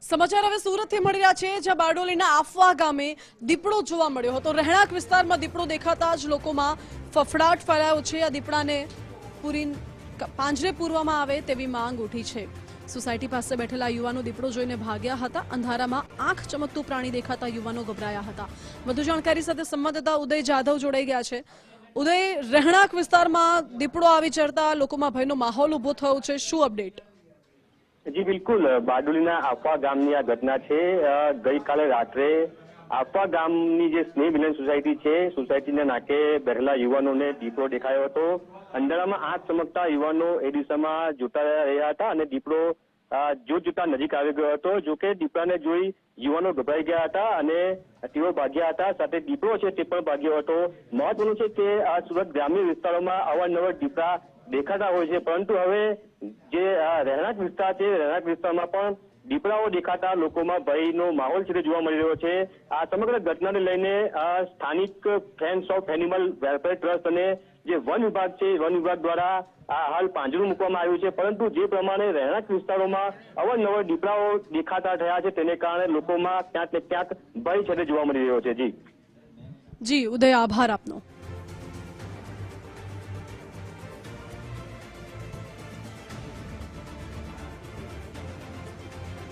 સમાચાર હવે સુરતથી મળી રહ્યા છે, જ્યાં બારડોલીના આફવા ગામે દીપડો જોવા મળ્યો હતો। રહેણાંક વિસ્તારમાં દીપડો દેખાતા જ લોકોમાં ફફડાટ ફેલાયો છે। આ દીપડાને પૂરી પાંજરે પૂરવામાં આવે તેવી માંગ ઉઠી છે। સોસાયટી પાસે બેઠેલા યુવાનો દીપડો જોઈને ભાગ્યા હતા। અંધારામાં આંખ ચમકતું પ્રાણી દેખાતા યુવાનો ગભરાયા હતા। વધુ જાણકારી સાથે સંવાદદાતા ઉદય જાધવ જોડાઈ ગયા છે। ઉદય, રહેણાંક વિસ્તારમાં દીપડો આવી ચડતા લોકોમાં ભયનો માહોલ ઉભો થયો છે, શું અપડેટ? જી બિલકુલ, બારડોલીના આફવા ગામની આ ઘટના છે। ગઈકાલે રાત્રે આફવા ગામની જે સ્નેહ મિલન સોસાયટી છે, સોસાયટીના નાકે બેઠેલા યુવાનોને દીપડો દેખાયો હતો। અંધારામાં આંખ ચમકતા યુવાનો એ દિશામાં જોતા રહ્યા હતા અને દીપડો જોતા નજીક આવી ગયો હતો। જોકે દીપડાને જોઈ યુવાનો ગભરાઈ ગયા હતા અને તેઓ ભાગ્યા હતા, સાથે દીપડો છે તે પણ ભાગ્યો હતો। મહત્વનું છે કે આ સુરત ગ્રામ્ય વિસ્તારોમાં અવારનવાર દીપડા દેખાતા હોય છે, પરંતુ હવે જે રહેણાંક વિસ્તાર છે, રહેણાંક વિસ્તારમાં પણ દીપડાઓ દેખાતા લોકોમાં ભયનો માહોલ છે જોવા મળી રહ્યો છે। આ સમગ્ર ઘટનાને લઈને સ્થાનિક friends of animal welfare trust અને જે વન વિભાગ છે, વન વિભાગ દ્વારા હાલ પાંજરું મૂકવામાં આવ્યું છે, પરંતુ જે પ્રમાણે રહેણાંક વિસ્તારોમાં અવારનવાર દીપડાઓ દેખાતા થયા છે તેને કારણે લોકોમાં ક્યાંક ને ક્યાંક ભય છે જોવા મળી રહ્યો છે। જી ઉદય, આભાર આપનો।